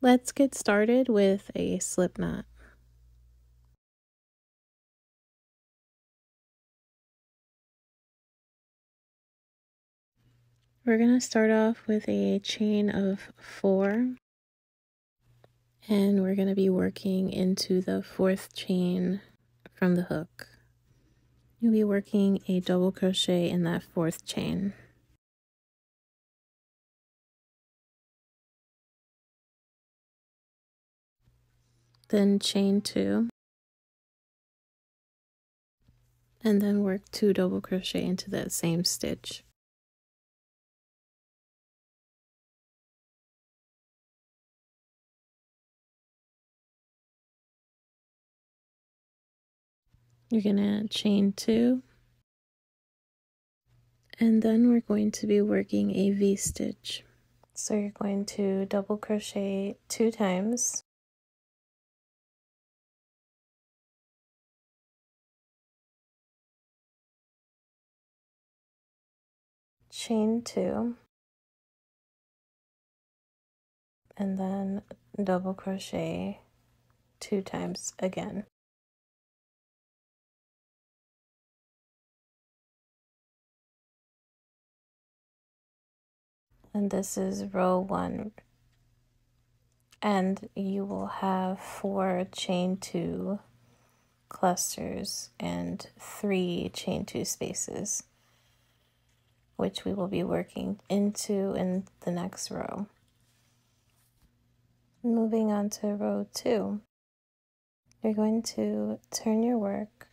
Let's get started with a slip knot. We're going to start off with a chain of 4, and we're going to be working into the 4th chain from the hook. You'll be working a double crochet in that 4th chain. Then chain 2, and then work 2 double crochet into that same stitch. You're going to chain 2, and then we're going to be working a V-stitch. So you're going to double crochet 2 times, chain 2, and then double crochet 2 times again. And this is row 1, and you will have 4 chain 2 clusters and 3 chain 2 spaces, which we will be working into in the next row. Moving on to row 2, you're going to turn your work,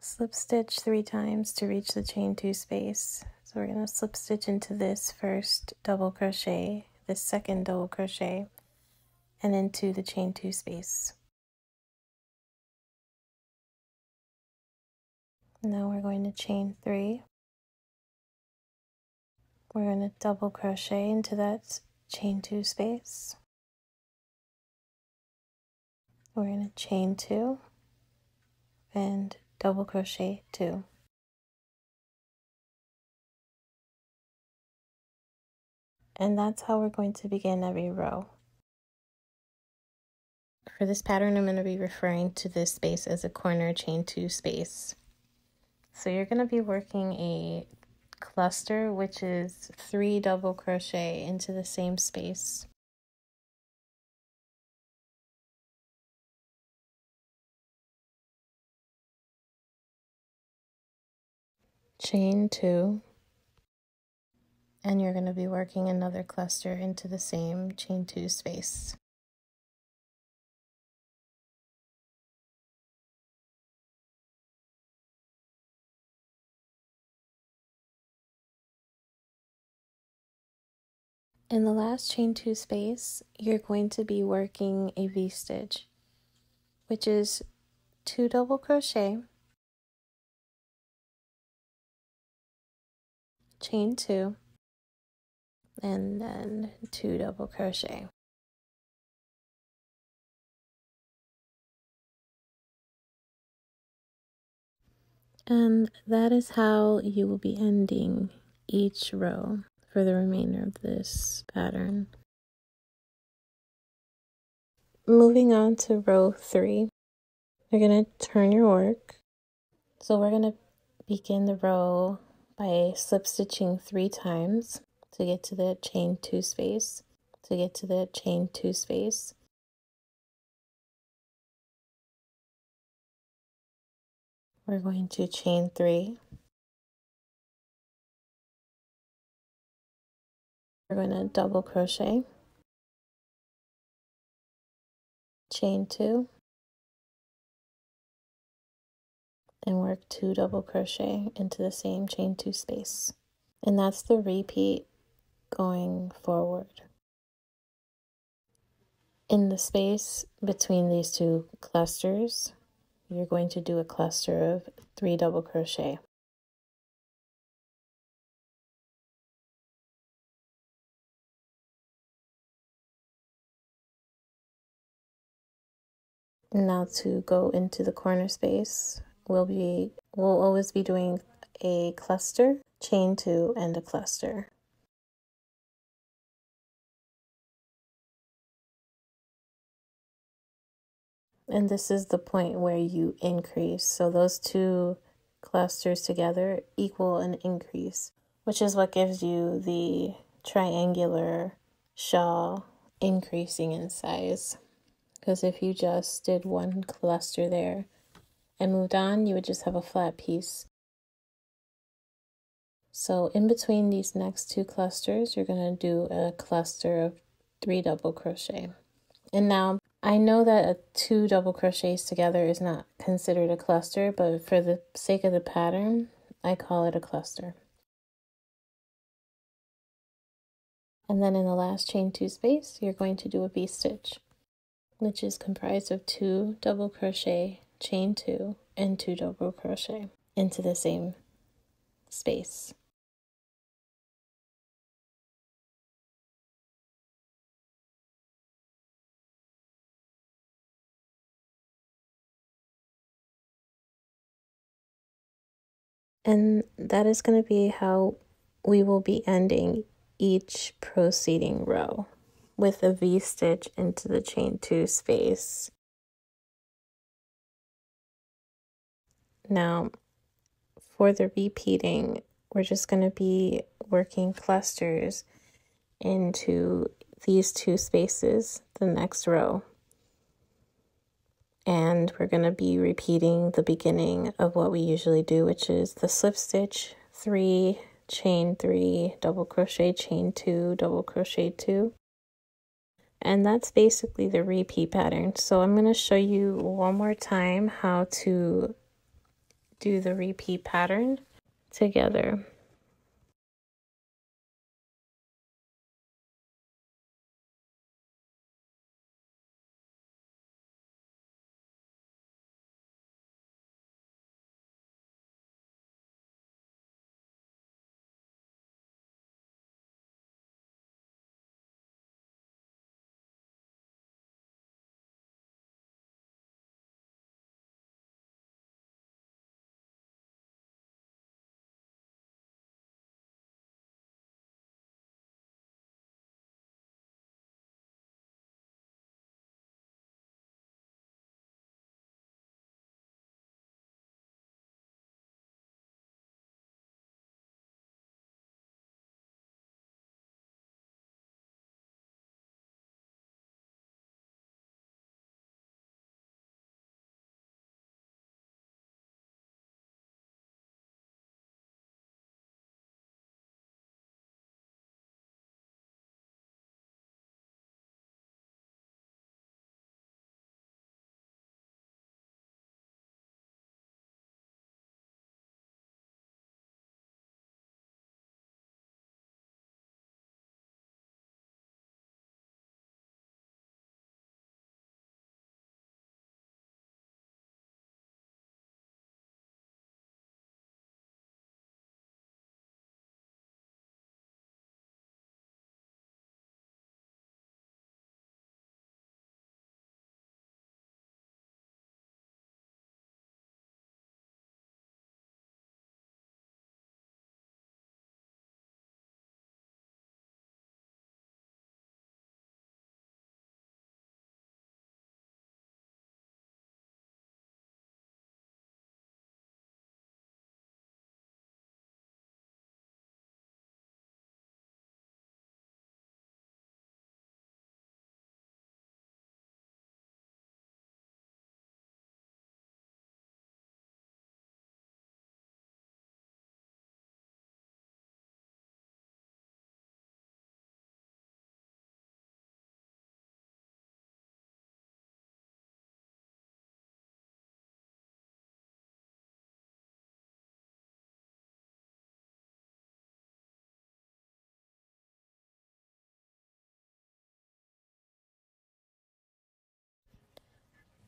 slip stitch 3 times to reach the chain 2 space. So we're going to slip stitch into this first double crochet, this second double crochet, and into the chain 2 space. Now we're going to chain 3. We're going to double crochet into that chain 2 space. We're going to chain 2 and double crochet 2. And that's how we're going to begin every row. For this pattern, I'm going to be referring to this space as a corner chain 2 space. So you're going to be working a cluster, which is 3 double crochet into the same space. Chain 2. And you're going to be working another cluster into the same chain 2 space. In the last chain 2 space, you're going to be working a V-stitch, which is 2 double crochet, chain 2, and then 2 double crochet. And that is how you will be ending each row for the remainder of this pattern. Moving on to row 3, you're going to turn your work. So we're going to begin the row by slip stitching 3 times to get to the chain 2 space, to get to the chain 2 space. We're going to chain 3. We're going to double crochet, chain 2, and work 2 double crochet into the same chain 2 space. And that's the repeat going forward. In the space between these 2 clusters, you're going to do a cluster of 3 double crochet. Now to go into the corner space, we'll always be doing a cluster, chain 2, and a cluster. And this is the point where you increase. So those two clusters together equal an increase, which is what gives you the triangular shawl increasing in size. Because if you just did one cluster there and moved on, you would just have a flat piece. So in between these next two clusters, you're going to do a cluster of 3 double crochet. And now I know that 2 double crochets together is not considered a cluster, but for the sake of the pattern, I call it a cluster. And then in the last chain 2 space, you're going to do a V-stitch, which is comprised of 2 double crochet, chain 2, and 2 double crochet into the same space. And that is going to be how we will be ending each preceding row, with a V-stitch into the chain 2 space. Now, for the repeating, we're just going to be working clusters into these 2 spaces, the next row. And we're going to be repeating the beginning of what we usually do, which is the slip stitch 3, chain 3, double crochet, chain 2, double crochet 2. And that's basically the repeat pattern. So I'm going to show you one more time how to do the repeat pattern together.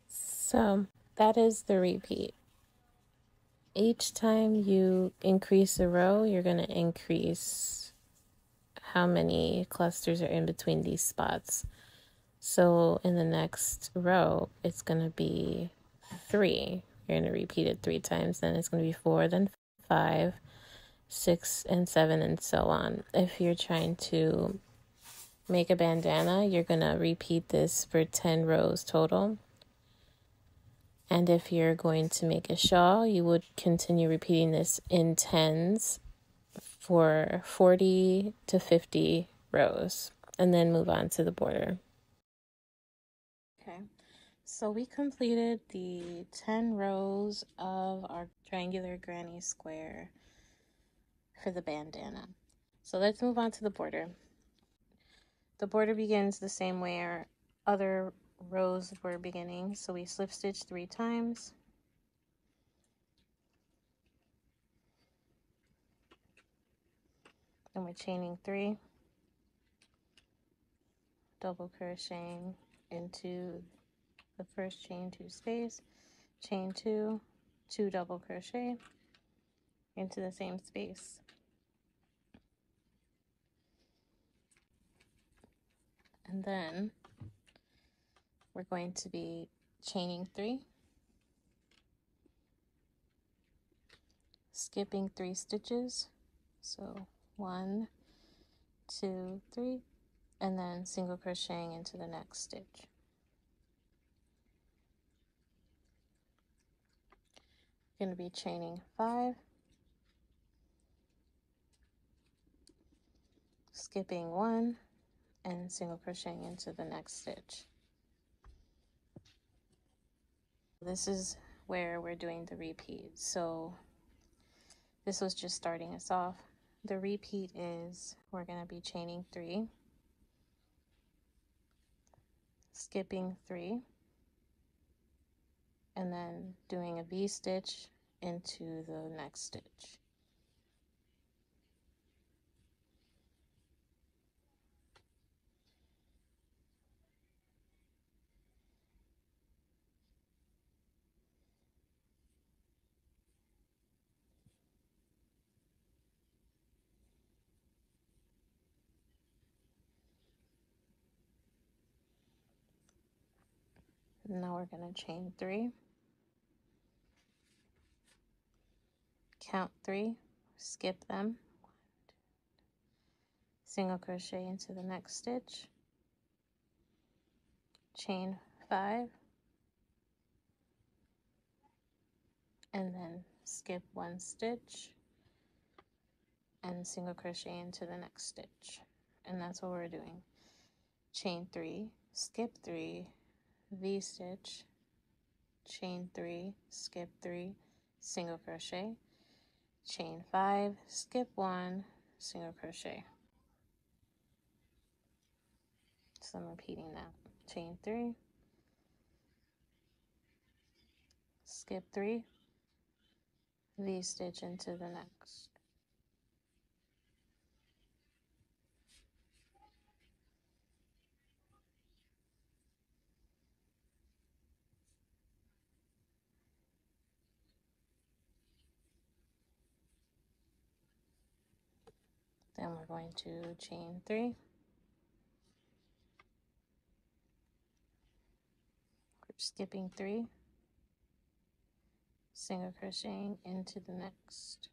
So that is the repeat. Each time you increase a row, you're going to increase how many clusters are in between these spots. So in the next row, it's going to be 3. You're going to repeat it 3 times, then it's going to be 4, then 5, 6, and 7, and so on. If you're trying to make a bandana, you're going to repeat this for 10 rows total. And if you're going to make a shawl, you would continue repeating this in tens for 40 to 50 rows, and then move on to the border. Okay, so we completed the 10 rows of our triangular granny square for the bandana. So let's move on to the border. The border begins the same way our other rows were beginning. So we slip stitch 3 times. Then we're chaining 3, double crocheting into the first chain 2 space, chain 2, 2 double crochet into the same space. And then we're going to be chaining 3, skipping 3 stitches. So 1, 2, 3, and then single crocheting into the next stitch. Going to be chaining 5, skipping 1, and single crocheting into the next stitch. This is where we're doing the repeat. So this was just starting us off. The repeat is we're going to be chaining 3, skipping 3, and then doing a V-stitch into the next stitch. Now we're going to chain 3, count 3, skip them, single crochet into the next stitch, chain 5, and then skip 1 stitch and single crochet into the next stitch. And that's what we're doing. Chain 3, skip 3, V-stitch, chain 3, skip 3, single crochet, chain 5, skip 1, single crochet. So I'm repeating that. Chain 3, skip 3, V-stitch into the next. Then we're going to chain 3, skipping 3, single crocheting into the next.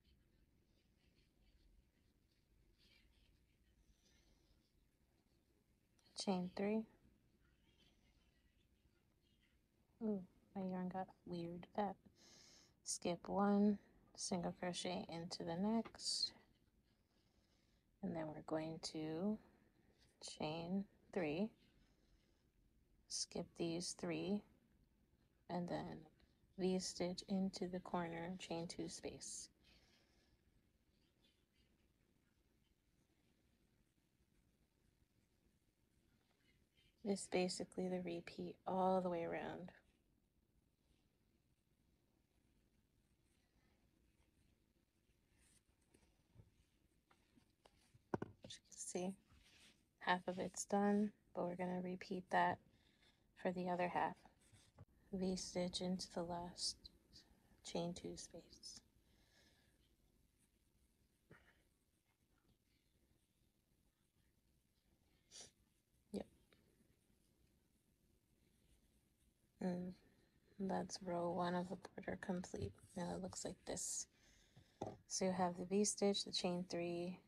Chain 3. Ooh, my yarn got weird. That. Skip 1, single crochet into the next, and then we're going to chain 3, skip these 3, and then V-stitch into the corner, chain 2 space. This is basically the repeat all the way around. As you can see, half of it's done, but we're going to repeat that for the other half. V-stitch into the last chain 2 space. Yep. And that's row 1 of the border complete. Now it looks like this. So you have the V-stitch, the chain 3,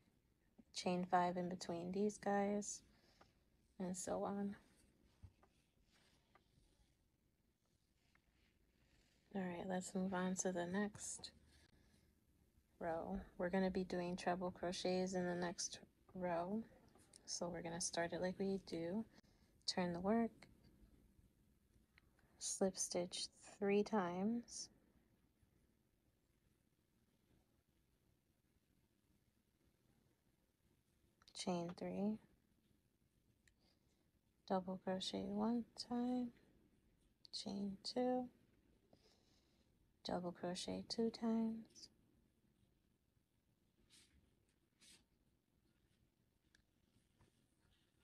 chain 5 in between these guys, and so on. All right, let's move on to the next row. We're going to be doing treble crochets in the next row. So we're going to start it like we do. Turn the work, slip stitch 3 times, chain 3, double crochet 1 time, chain 2, double crochet 2 times,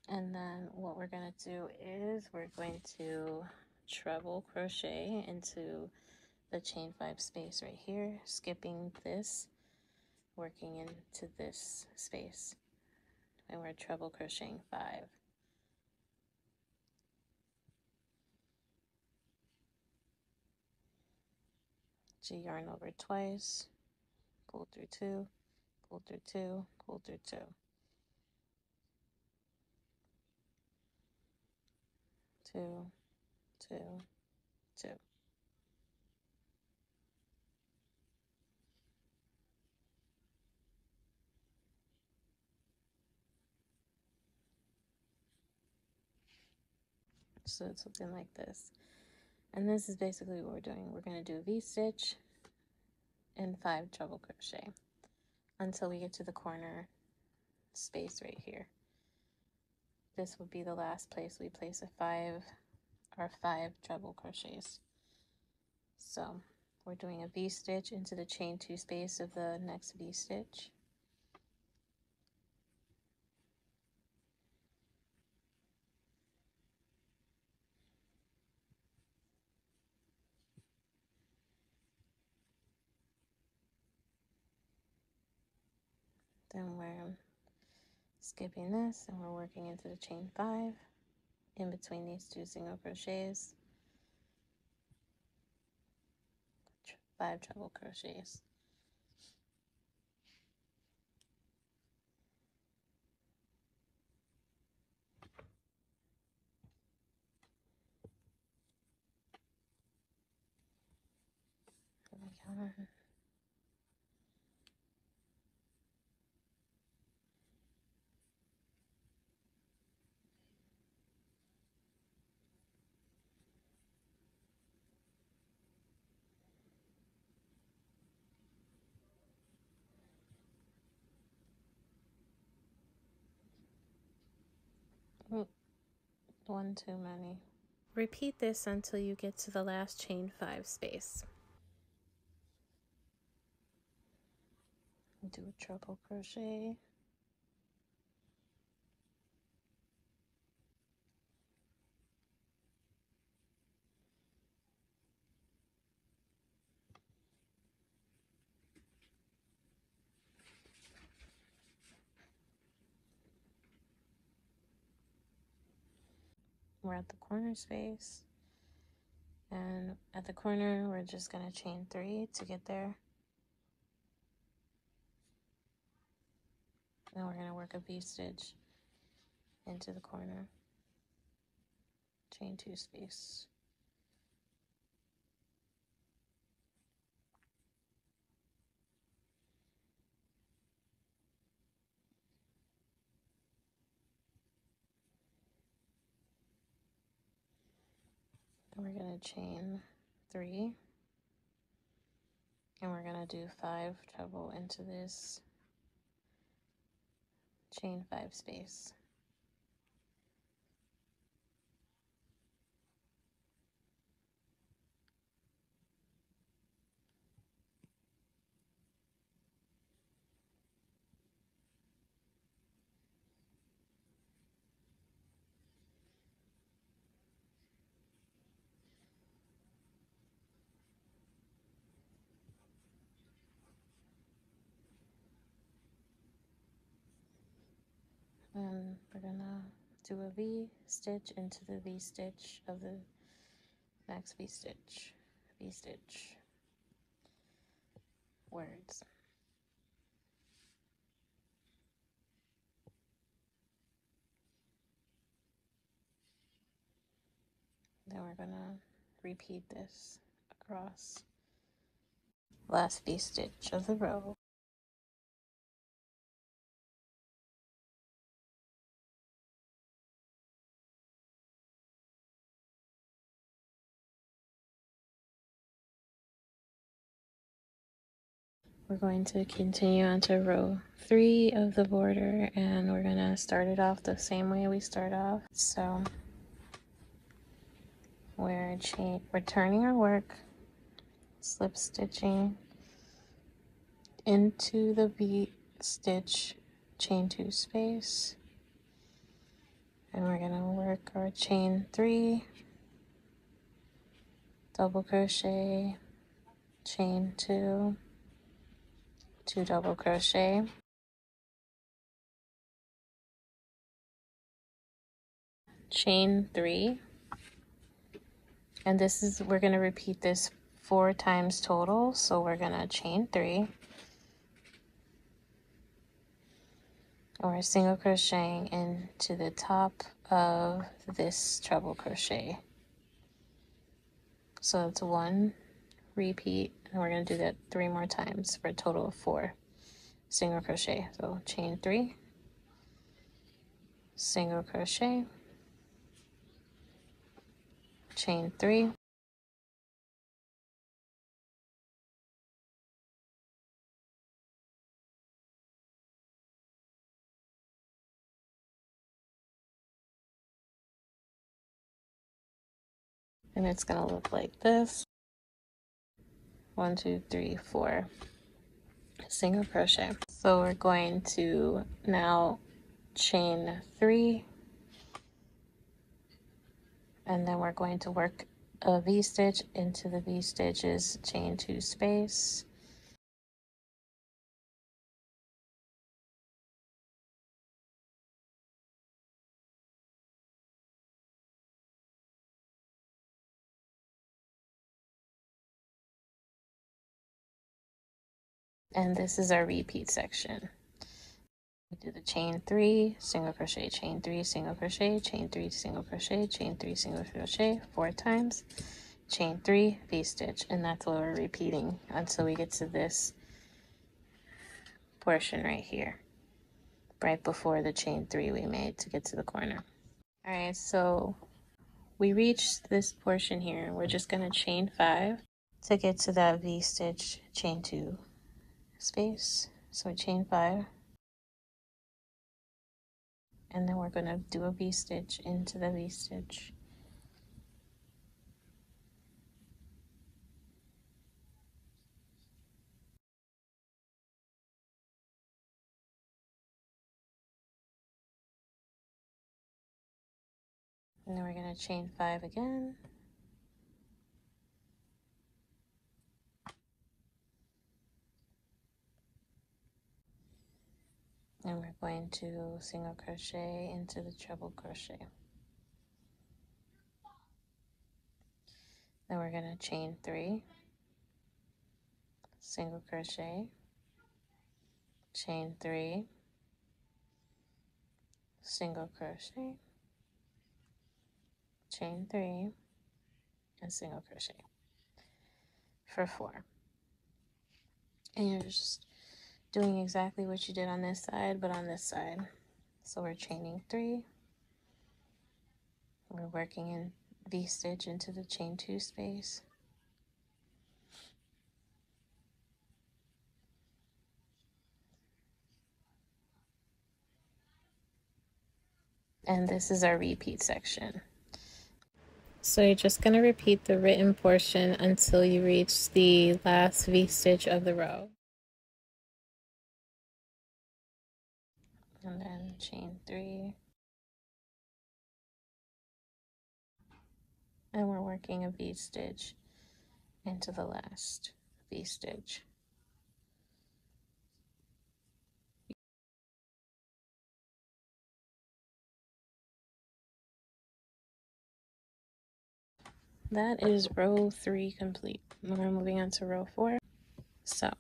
and then what we're going to do is we're going to treble crochet into the chain 5 space right here, skipping this, working into this space, and we're treble crocheting 5. G yarn over twice, pull through 2, pull through 2, pull through 2, 2, 2, 2. So it's looking like this. And this is basically what we're doing. We're going to do a V-stitch and 5 treble crochet until we get to the corner space right here. This would be the last place we place our 5 treble crochets. So we're doing a V-stitch into the chain 2 space of the next V-stitch. Then we're skipping this and we're working into the chain 5 in between these 2 single crochets, 5 treble crochets. One too many. Repeat this until you get to the last chain 5 space. Do a treble crochet, we're at the corner space, and at the corner we're just going to chain 3 to get there. Then we're going to work a V-stitch into the corner, chain 2 space. Then we're going to chain 3, and we're going to do 5 treble into this chain 5 space. And we're gonna do a V-stitch into the V-stitch of the next V-stitch, V-stitch, words. Then we're gonna repeat this across. Last V-stitch of the row. We're going to continue on to row 3 of the border, and we're gonna start it off the same way we start off. So we're turning our work, slip stitching into the V stitch, chain 2 space, and we're gonna work our chain 3, double crochet, chain 2, 2 double crochet, chain 3, and this is, we're going to repeat this 4 times total. So we're going to chain 3, and we're single crocheting into the top of this treble crochet. So it's 1 repeat, and we're going to do that 3 more times for a total of 4 single crochet. So chain 3, single crochet, chain 3, and it's going to look like this. 1 2 3 4 single crochet. So we're going to now chain 3, and then we're going to work a V-stitch into the V-stitches, chain 2 space, and this is our repeat section. We do the chain 3, single crochet, chain 3, single crochet, chain 3, single crochet, chain 3, single crochet 4 times, chain 3, V-stitch, and that's what we're repeating until we get to this portion right here, right before the chain 3 we made to get to the corner. All right, so we reached this portion here. We're just going to chain 5 to get to that V-stitch, chain 2 space. So chain 5, and then we're going to do a V-stitch into the V-stitch. And then we're going to chain 5 again. And we're going to single crochet into the treble crochet. Then we're going to chain 3, single crochet, chain 3, single crochet, chain 3, and single crochet for 4. And you're just doing exactly what you did on this side, but on this side. So we're chaining 3, we're working in V-stitch into the chain 2 space, and this is our repeat section. So you're just going to repeat the written portion until you reach the last V-stitch of the row. And then chain 3. And we're working a V-stitch into the last V-stitch. That is row 3 complete. We're moving on to row 4. So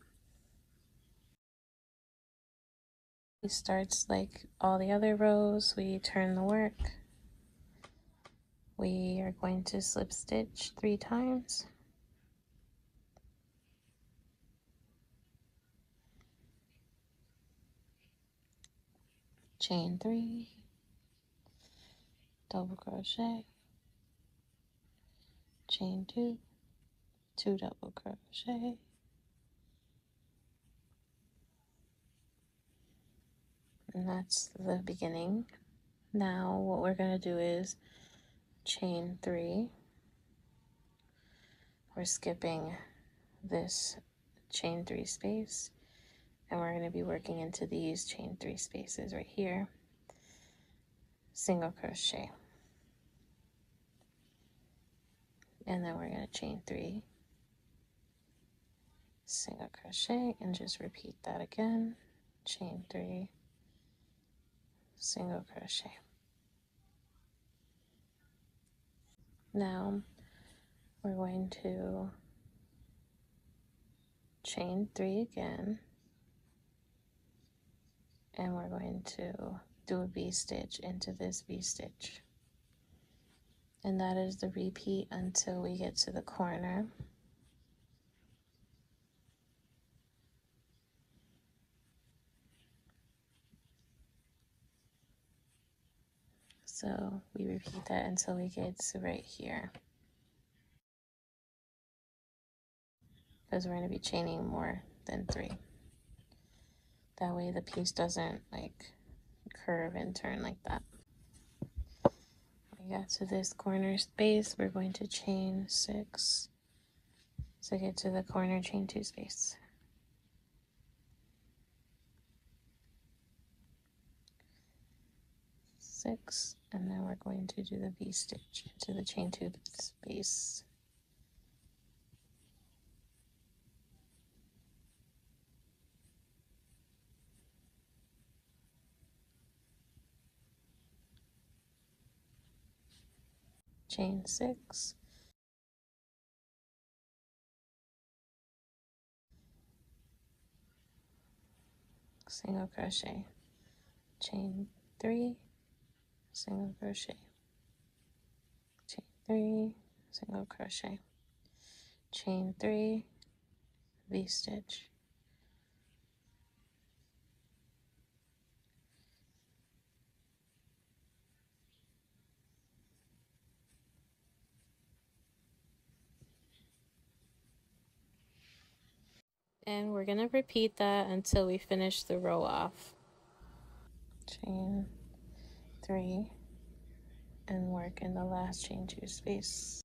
it starts like all the other rows. We turn the work. We are going to slip stitch 3 times. chain 3, double crochet, chain 2, 2 double crochet, and that's the beginning. Now what we're going to do is chain 3. We're skipping this chain 3 space, and we're going to be working into these chain 3 spaces right here. Single crochet, and then we're going to chain 3, single crochet, and just repeat that again. Chain 3, single crochet. Now we're going to chain 3 again, and we're going to do a V-stitch into this V-stitch, and that is the repeat until we get to the corner. So we repeat that until we get to right here, because we're going to be chaining more than 3. That way the piece doesn't like curve and turn like that. We got to this corner space, we're going to chain 6 to get to the corner, chain 2 space. 6, and then we're going to do the V-stitch into the chain 2 space. Chain 6, single crochet, chain 3, single crochet, chain 3, single crochet, chain 3, V-stitch, and we're going to repeat that until we finish the row off. Chain 3 and work in the last chain 2 space.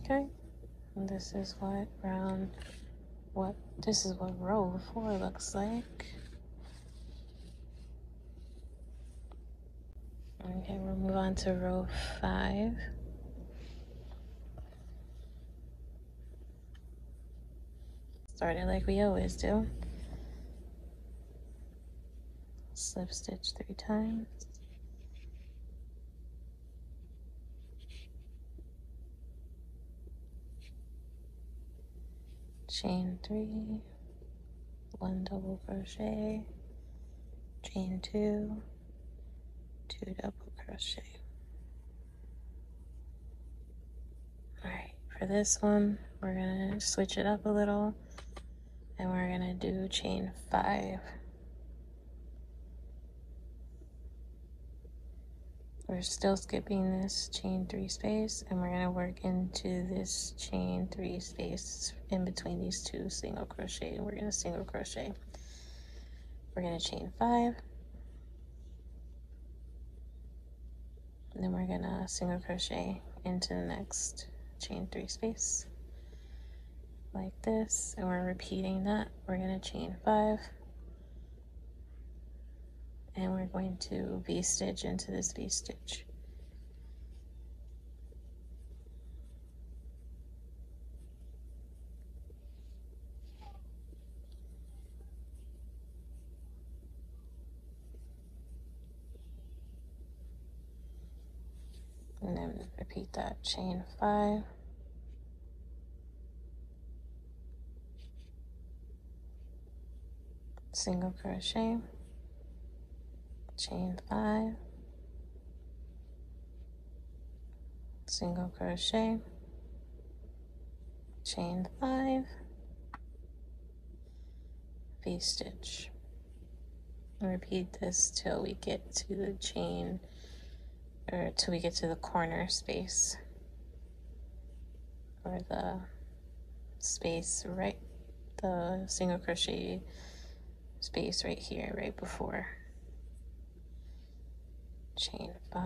Okay, and this is what row 4 looks like. Okay, we'll move on to row 5. Start it like we always do. Slip stitch 3 times. Chain 3, 1 double crochet, chain 2, 2 double crochet. Alright, for this one, we're gonna switch it up a little, and we're gonna do chain 5. We're still skipping this chain 3 space, and we're going to work into this chain 3 space in between these 2 single crochet. We're going to single crochet. We're going to chain 5, and then we're going to single crochet into the next chain 3 space like this, and we're repeating that. We're going to chain 5, and we're going to V-stitch into this V-stitch. And then repeat that, chain 5, single crochet, chain 5, single crochet, chain 5, V-stitch. Repeat this till we get to the chain, or till we get to the corner space, or the space right, the single crochet space right here, right before chain 5,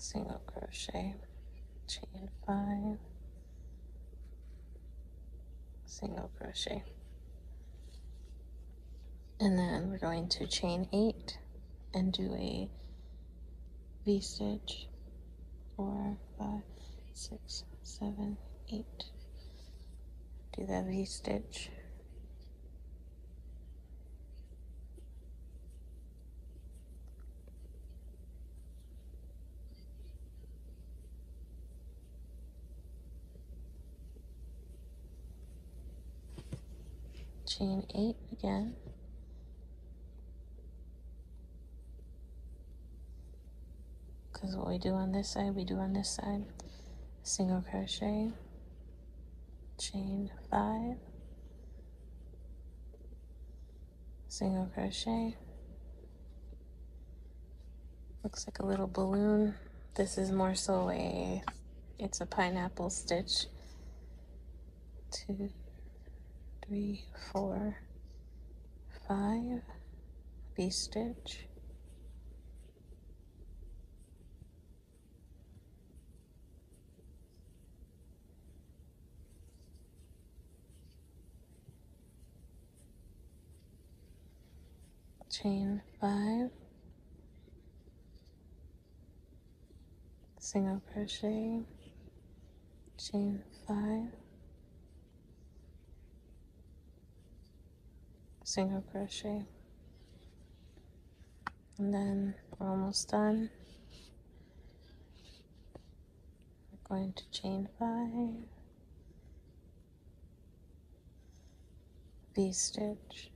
single crochet, chain 5, single crochet. And then we're going to chain 8 and do a V-stitch, 4, 5, 6, 7, 8. Do that V-stitch. Chain 8 again. Because what we do on this side, we do on this side. Single crochet, chain 5, single crochet. Looks like a little balloon. This is more so it's a pineapple stitch. 2, 3, 4, 5, V-stitch. Chain 5, single crochet, chain 5, single crochet, and then we're almost done. We're going to chain 5, V-stitch,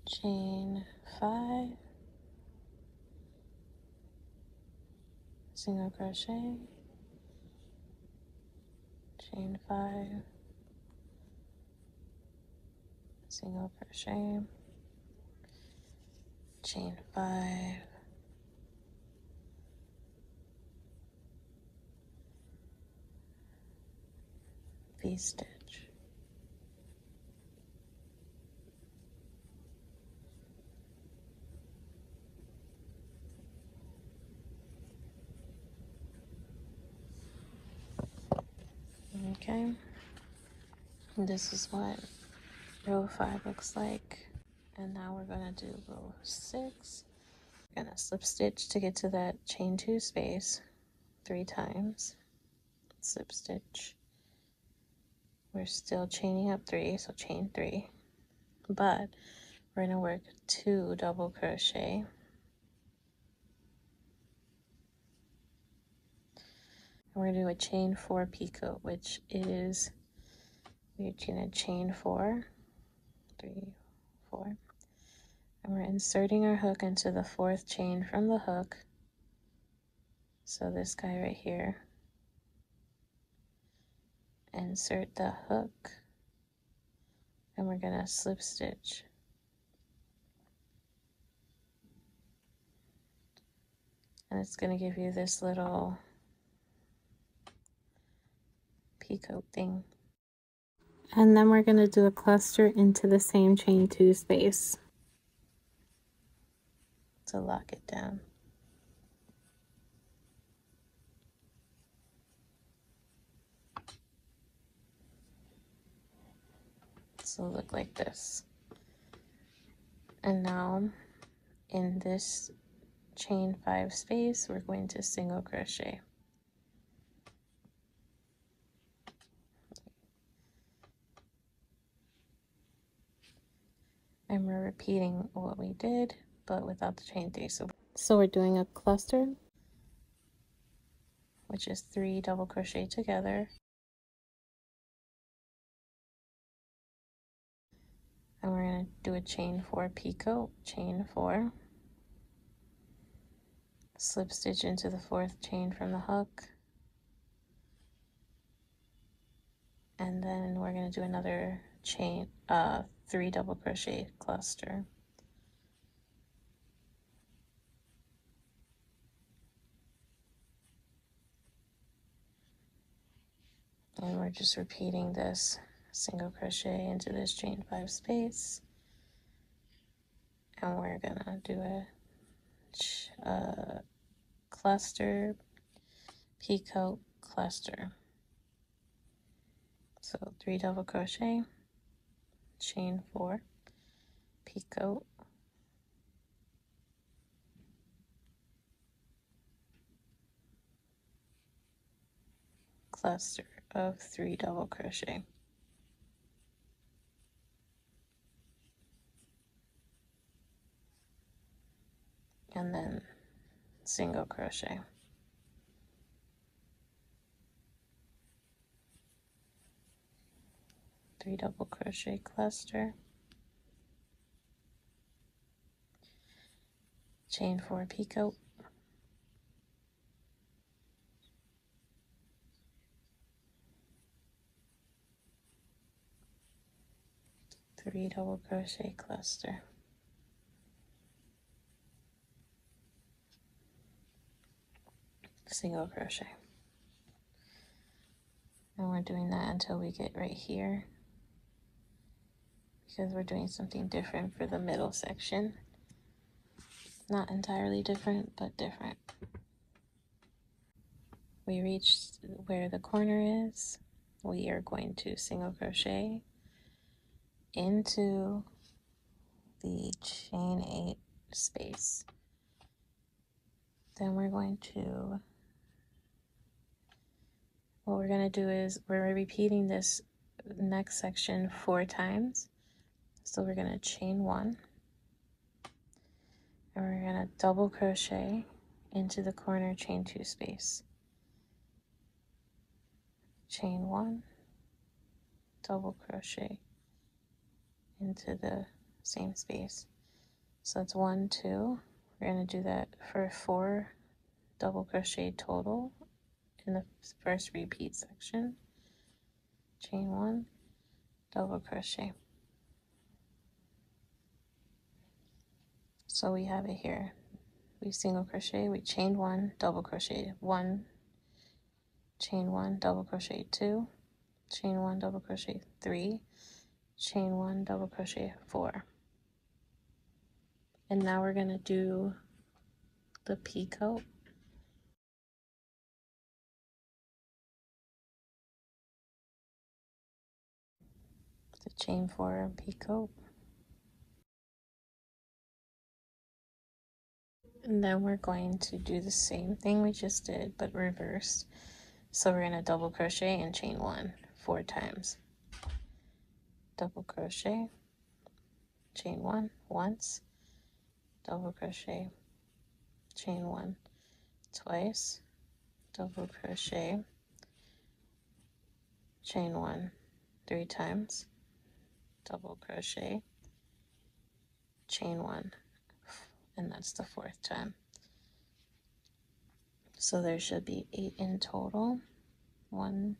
chain 5, single crochet, chain 5, single crochet, chain 5, V-stitch. Okay, and this is what row 5 looks like. And now we're going to do row 6. We're going to slip stitch to get to that chain 2 space 3 times. Slip stitch. We're still chaining up 3, so chain 3. But we're going to work 2 double crochet. And we're going to do a chain 4 picot, which is we're going to chain 4, 3, 4. And we're inserting our hook into the 4th chain from the hook. So this guy right here. Insert the hook. And we're going to slip stitch. And it's going to give you this little picot thing. And then we're going to do a cluster into the same chain 2 space to lock it down. So it'll look like this. And now in this chain 5 space, we're going to single crochet. And we're repeating what we did, but without the chain 3. So we're doing a cluster, which is 3 double crochet together, going to do a chain 4 picot, chain 4, slip stitch into the 4th chain from the hook, and then we're going to do another chain 3 double crochet cluster. And we're just repeating this single crochet into this chain 5 space, and we're gonna do a cluster, picot, cluster. So 3 double crochet, chain 4, picot, cluster of 3 double crochet. And then single crochet. Three double crochet cluster, chain 4 picot, three double crochet cluster, single crochet. And we're doing that until we get right here, because we're doing something different for the middle section. Not entirely different, but different. We reached where the corner is. We are going to single crochet into the chain 8 space. Then we're going to, what we're going to do is we're repeating this next section 4 times. So we're going to chain 1, and we're going to double crochet into the corner chain 2 space. Chain 1, double crochet into the same space. So it's 1, 2. We're going to do that for 4 double crochet total in the first repeat section. Chain 1, double crochet. So we have it here. We single crochet, we chain 1, double crochet 1, chain 1, double crochet 2, chain 1, double crochet 3, chain 1, double crochet 4. And now we're going to do the picot. The chain 4 picot. And then we're going to do the same thing we just did, but reversed. So we're going to double crochet and chain 1 4 times. Double crochet, chain 1 once, double crochet, chain 1 twice, double crochet, chain 1 3 times, double crochet, chain 1, and that's the 4th time. So there should be 8 in total. 1,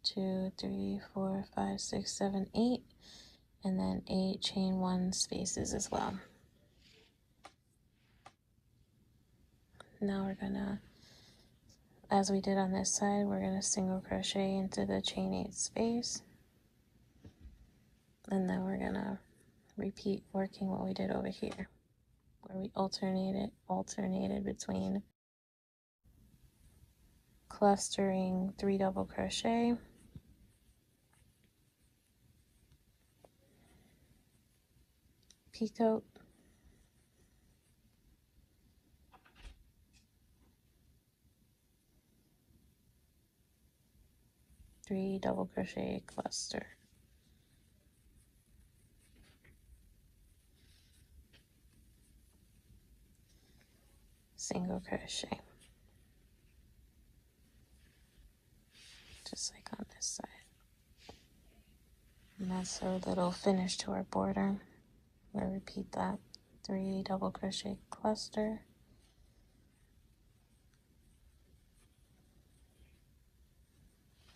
2, 3, 4, 5, 6, 7, 8, and then 8 chain 1 spaces as well. Now we're gonna, as we did on this side, we're gonna single crochet into the chain 8 space, and then we're gonna repeat working what we did over here, where we alternated between clustering 3 double crochet, picot, three double crochet cluster, single crochet, just like on this side. And that's our little finish to our border. We'll repeat that. 3 double crochet cluster,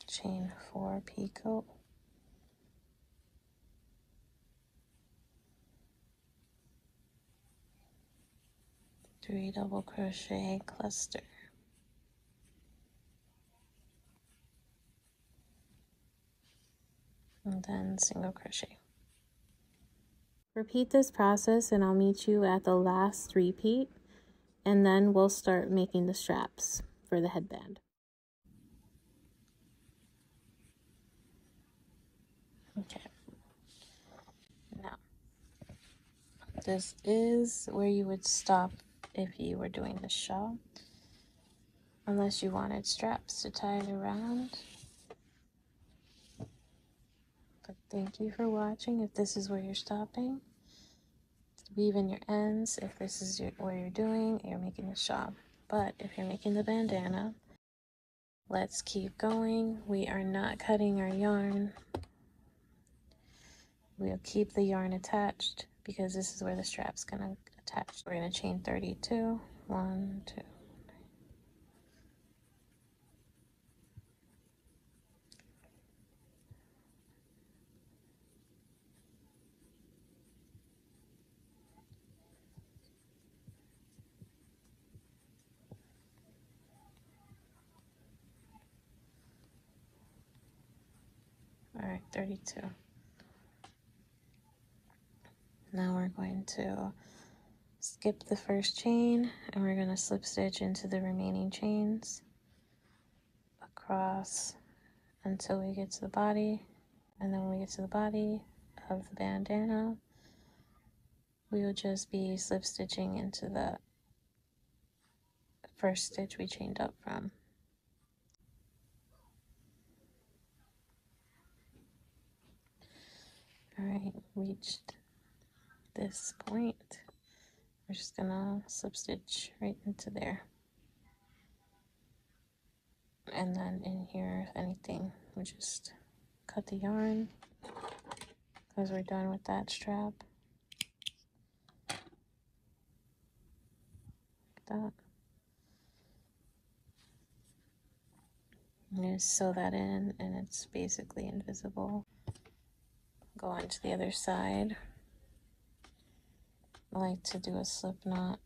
chain 4 picot, three double crochet cluster, and then single crochet. Repeat this process and I'll meet you at the last repeat, and then we'll start making the straps for the headband. Okay. Now, this is where you would stop if you were doing the shawl, unless you wanted straps to tie it around. But thank you for watching. If this is where you're stopping, weave in your ends. If this is what you're doing, you're making the shawl. But if you're making the bandana, let's keep going. We are not cutting our yarn. We'll keep the yarn attached because this is where the strap's gonna attach. We're gonna chain 32. 1, 2, 3. All right, 32. Now we're going to skip the first chain and we're going to slip stitch into the remaining chains across until we get to the body. And then when we get to the body of the bandana, we will just be slip stitching into the first stitch we chained up from. All right, reached this point. We're just gonna slip stitch right into there. And then in here, if anything, we just cut the yarn because we're done with that strap. Like that. And just sew that in and it's basically invisible. Go on to the other side. I like to do a slip knot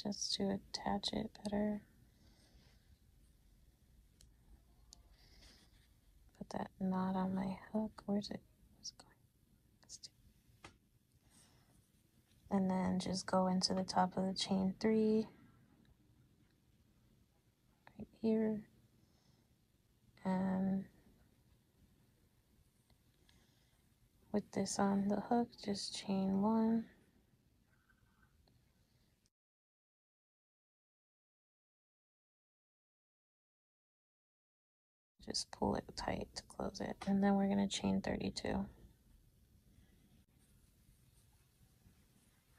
just to attach it better. Put that knot on my hook. Where's it? Where's it going? And then just go into the top of the chain 3 right here, and with this on the hook, just chain 1. Just pull it tight to close it, and then we're going to chain 32. All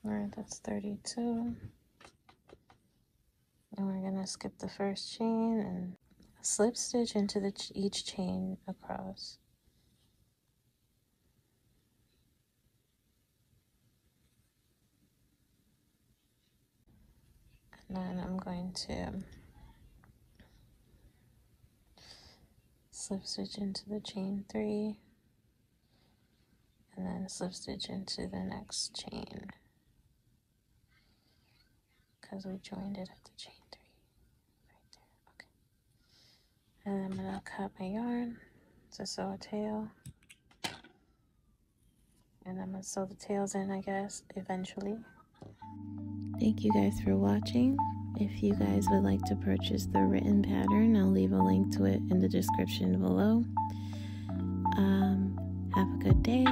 right, that's 32. And we're going to skip the first chain and slip stitch into each chain across. And then I'm going to slip stitch into the chain 3 and then slip stitch into the next chain because we joined it at the chain 3 right there. Okay, and I'm gonna cut my yarn to sew a tail, and I'm gonna sew the tails in, I guess, eventually. Thank you guys for watching. If you guys would like to purchase the written pattern, I'll leave a link to it in the description below. Have a good day.